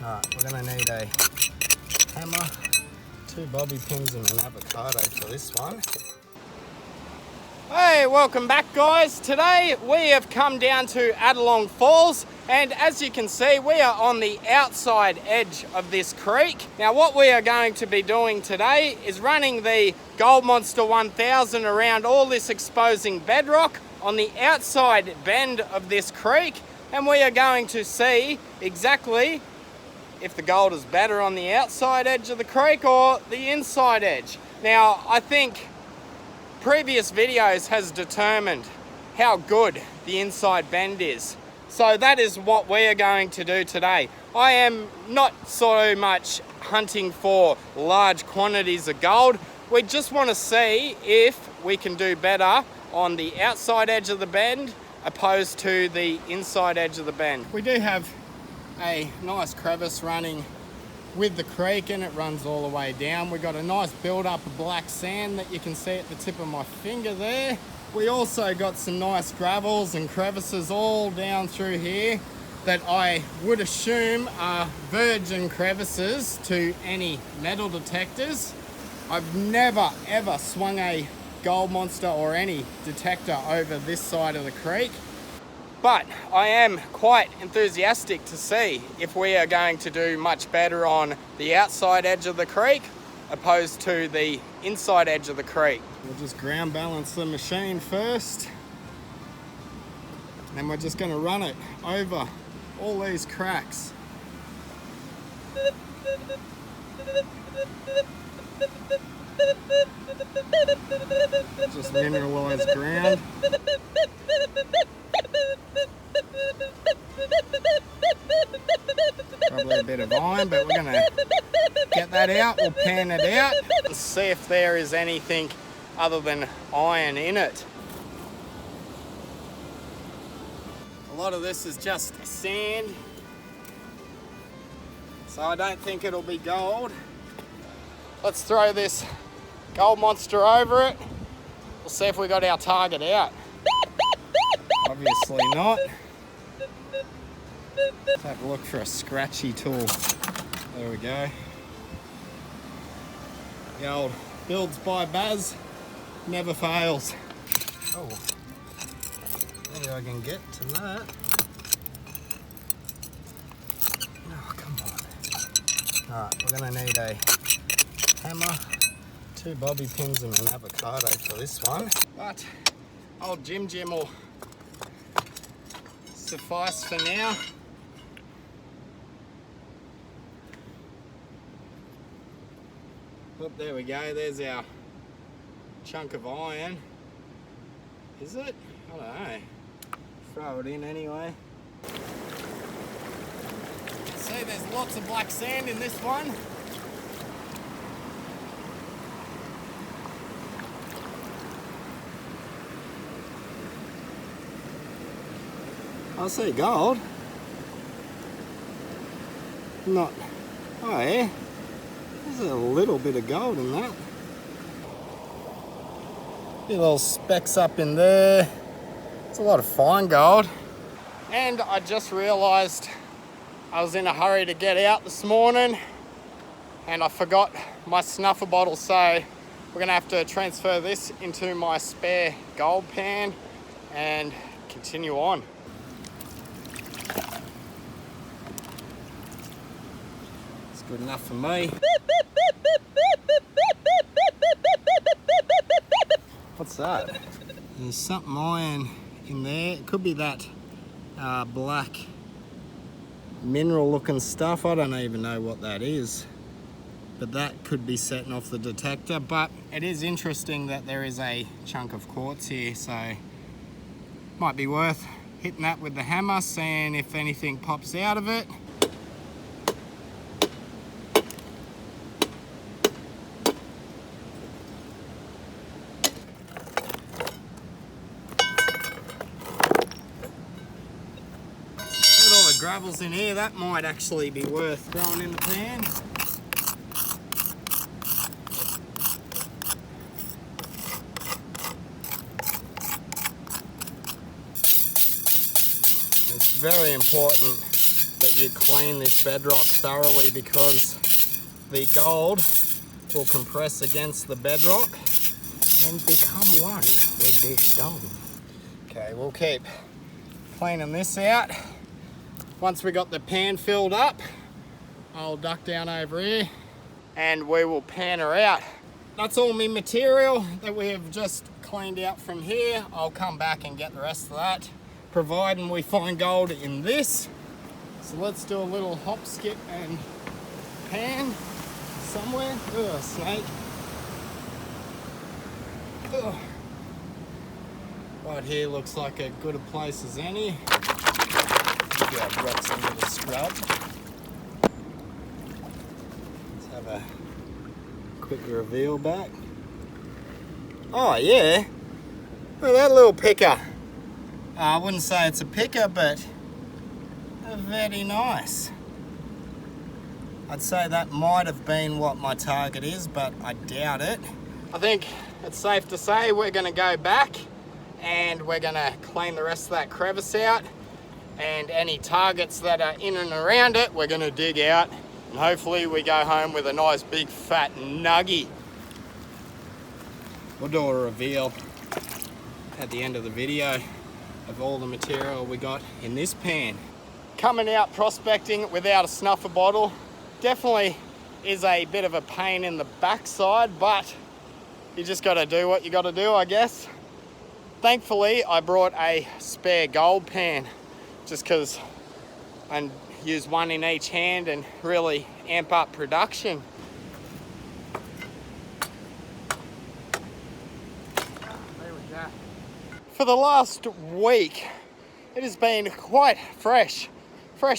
Alright, we're going to need a hammer, 2 bobby pins and an avocado for this one. Hey, welcome back guys. Today we have come down to Adelong Falls, and as you can see we are on the outside edge of this creek. Now what we are going to be doing today is running the Gold Monster 1000 around all this exposing bedrock on the outside bend of this creek, and we are going to see exactly if the gold is better on the outside edge of the creek or the inside edge. Now I think previous videos has determined how good the inside bend is. So that is what we are going to do today. I am not so much hunting for large quantities of gold. We just want to see if we can do better on the outside edge of the bend opposed to the inside edge of the bend. We do have a nice crevice running with the creek and it runs all the way down. We've got a nice build up of black sand that you can see at the tip of my finger there. We also got some nice gravels and crevices all down through here that I would assume are virgin crevices to any metal detectors. I've never ever swung a Gold Monster or any detector over this side of the creek, but I am quite enthusiastic to see if we are going to do much better on the outside edge of the creek opposed to the inside edge of the creek. We'll just ground balance the machine first, and we're just going to run it over all these cracks. Just mineralized ground. Probably a bit of iron, but we're going to get that out. We'll pan it out and see if there is anything other than iron in it. A lot of this is just sand, so I don't think it'll be gold. Let's throw this Gold Monster over it. We'll see if we got our target out. Obviously not. Let's have a look for a scratchy tool. There we go. The old builds by Baz never fails. Oh, maybe I can get to that. Oh, come on. Alright, we're going to need a hammer, 2 bobby pins and an avocado for this one. But old Jim will suffice for now. Oh, there we go, there's our chunk of iron. Is it? I don't know. Throw it in anyway. See, there's lots of black sand in this one. I see gold. Not. Oh yeah. There's a little bit of gold in that. A few little specks up in there. It's a lot of fine gold. And I just realised I was in a hurry to get out this morning and I forgot my snuffer bottle, so we're going to have to transfer this into my spare gold pan and continue on. It's good enough for me. What's that? There's something iron in there. It could be that black mineral looking stuff. I don't even know what that is, but that could be setting off the detector. But it is interesting that there is a chunk of quartz here, so might be worth hitting that with the hammer, seeing if anything pops out of it. Gravels in here, that might actually be worth throwing in the pan. It's very important that that you clean this bedrock thoroughly, because the gold will compress against the bedrock and become one with this gold. Okay, we'll keep cleaning this out. Once we got the pan filled up, I'll duck down over here and we will pan her out. That's all my material that we have just cleaned out from here. I'll come back and get the rest of that, providing we find gold in this. So let's do a little hop, skip and pan somewhere. Ugh, snake. Ugh. Right here looks like as good a place as any. Maybe I've got some of the scrub. Let's have a quick reveal back. Oh yeah, look at that little picker. I wouldn't say it's a picker, but very nice. I'd say that might have been what my target is, but I doubt it. I think it's safe to say we're gonna go back and we're gonna clean the rest of that crevice out, and any targets that are in and around it we're gonna dig out, and hopefully we go home with a nice big fat nuggie. We'll do a reveal at the end of the video of all the material we got in this pan. Coming out prospecting without a snuffer bottle definitely is a bit of a pain in the backside, but you just got to do what you got to do, I guess. Thankfully, I brought a spare gold pan just because I use one in each hand and really amp up production. There we go. For the last week, it has been quite fresh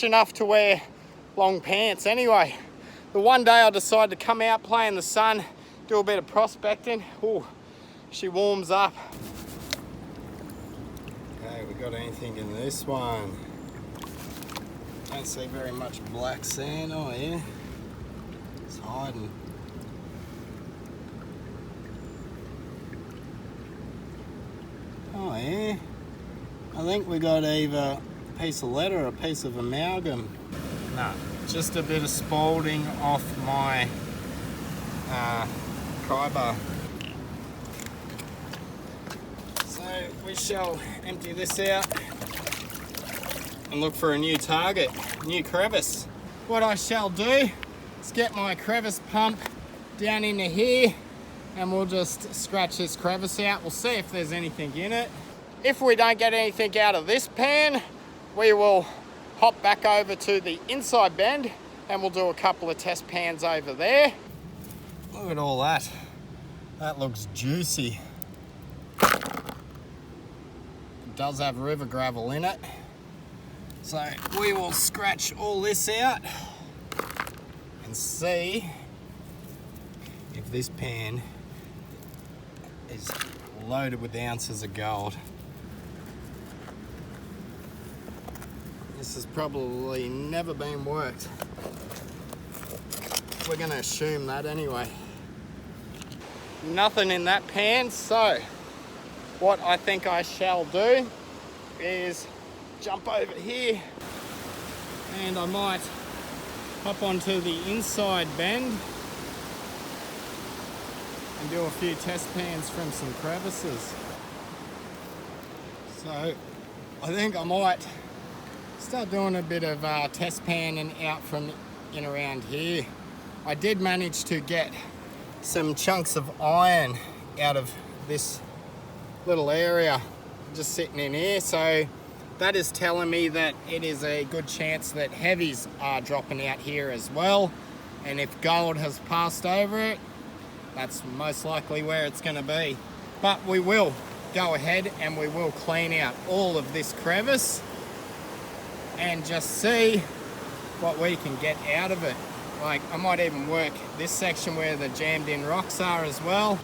enough to wear long pants anyway. The one day I decided to come out, play in the sun, do a bit of prospecting. Ooh, she warms up. Okay, we got anything in this one? Don't see very much black sand. Oh yeah, it's hiding. Oh yeah, I think we got either a piece of lead or a piece of amalgam. No, just a bit of spalding off my pry bar. So we shall empty this out and look for a new target, new crevice. What I shall do is get my crevice pump down into here and we'll just scratch this crevice out. We'll see if there's anything in it. If we don't get anything out of this pan, we will hop back over to the inside bend and we'll do a couple of test pans over there. Look at all that. That looks juicy. It does have river gravel in it. So we will scratch all this out and see if this pan is loaded with ounces of gold. This has probably never been worked. We're gonna assume that anyway. Nothing in that pan, so what I think I shall do is jump over here and I might hop onto the inside bend and do a few test pans from some crevices. So I think I might start doing a bit of test panning out from in around here. I did manage to get some chunks of iron out of this little area just sitting in here, so that is telling me that it is a good chance that heavies are dropping out here as well, and if gold has passed over it, that's most likely where it's going to be. But we will go ahead and we will clean out all of this crevice and just see what we can get out of it. Like, I might even work this section where the jammed in rocks are as well.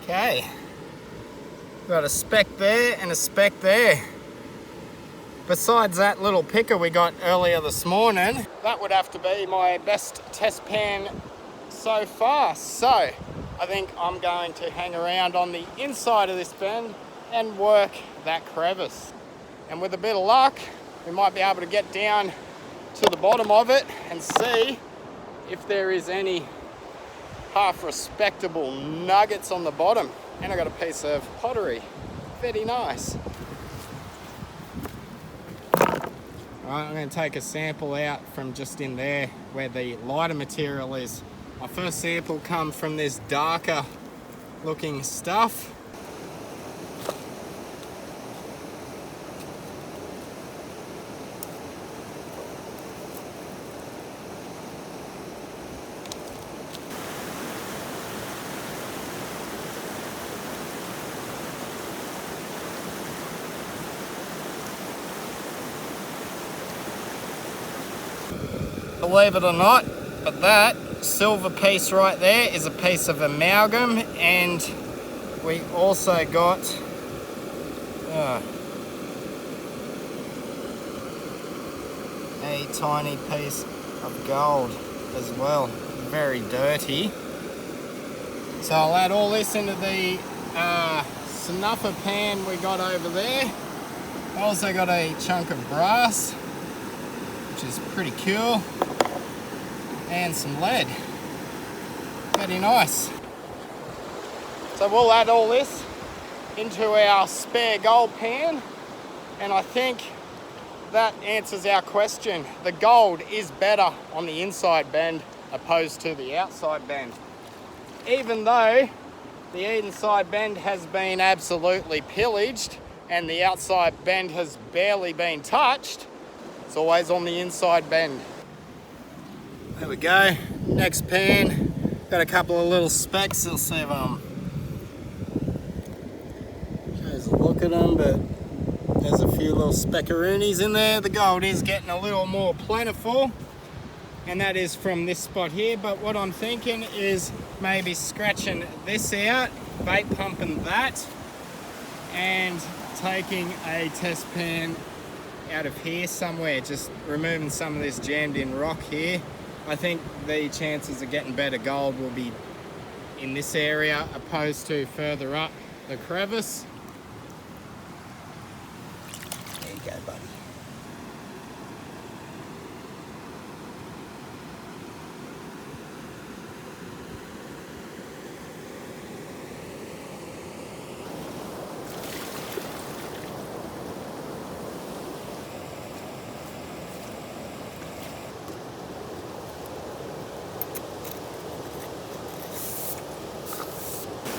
Okay, got a speck there and a speck there. besides that little picker we got earlier this morning, that would have to be my best test pan so far. So I think I'm going to hang around on the inside of this bend and work that crevice. And with a bit of luck, we might be able to get down to the bottom of it and see if there is any half respectable nuggets on the bottom. And I got a piece of pottery. Very nice. Alright, I'm going to take a sample out from just in there where the lighter material is. My first sample come from this darker looking stuff. Believe it or not, but that silver piece right there is a piece of amalgam, and we also got a tiny piece of gold as well, very dirty. So I'll add all this into the snuffer pan we got over there. I also got a chunk of brass, which is pretty cool, and some lead. Very nice. So we'll add all this into our spare gold pan, and I think that answers our question. The gold is better on the inside bend opposed to the outside bend. Even though the inside bend has been absolutely pillaged and the outside bend has barely been touched, it's always on the inside bend. There we go, next pan. Got a couple of little specks. Let's see if shows a look at them, but there's a few little speckaroonies in there. The gold is getting a little more plentiful, and that is from this spot here. But what I'm thinking is maybe scratching this out, bait pumping that, and taking a test pan out of here somewhere, just removing some of this jammed in rock here. I think the chances of getting better gold will be in this area opposed to further up the crevice. There you go, buddy.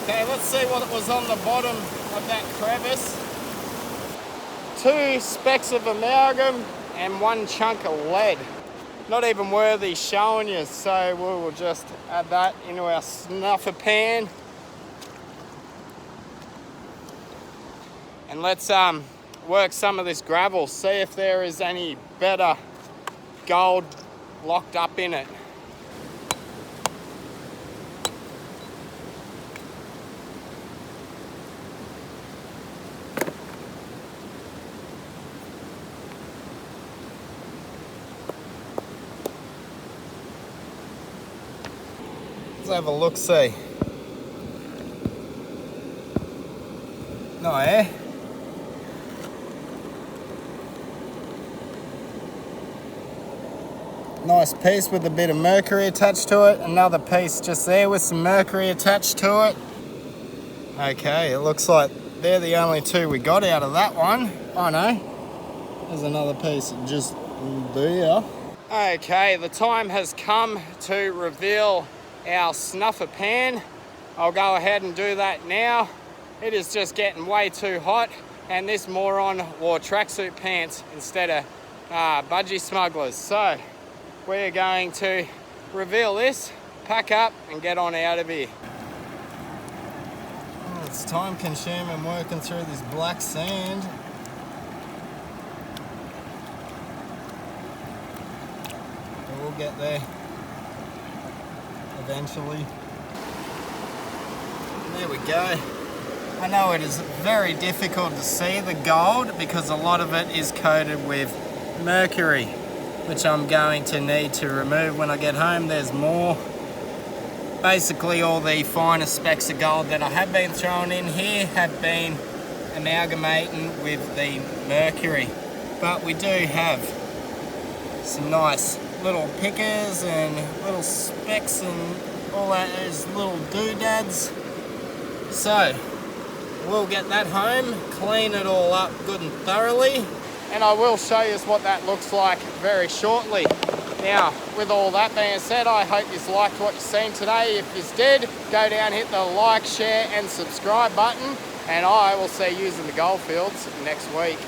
Okay, let's see what was on the bottom of that crevice. 2 specks of amalgam and 1 chunk of lead. Not even worthy showing you, so we will just add that into our snuffer pan. And let's work some of this gravel, see if there is any better gold locked up in it. Let's have a look-see. No, eh? Nice piece with a bit of mercury attached to it. Another piece just there with some mercury attached to it. Okay, it looks like they're the only 2 we got out of that one. Oh no, there's another piece just there. Okay, the time has come to reveal our snuffer pan. I'll go ahead and do that now. It is just getting way too hot, and this moron wore tracksuit pants instead of budgie smugglers. So we're going to reveal this, pack up and get on out of here. Oh, it's time consuming working through this black sand. But we'll get there eventually. There we go. I know it is very difficult to see the gold because a lot of it is coated with mercury, which I'm going to need to remove when I get home. There's more. Basically all the finer specks of gold that I have been throwing in here have been amalgamating with the mercury. But we do have some nice little pickers and little specks and all that, those little doodads. So we'll get that home, clean it all up good and thoroughly, and I will show you what that looks like very shortly. Now, with all that being said, I hope you liked what you've seen today. If you did, go down, hit the like, share and subscribe button, and I will see you in the goldfields next week.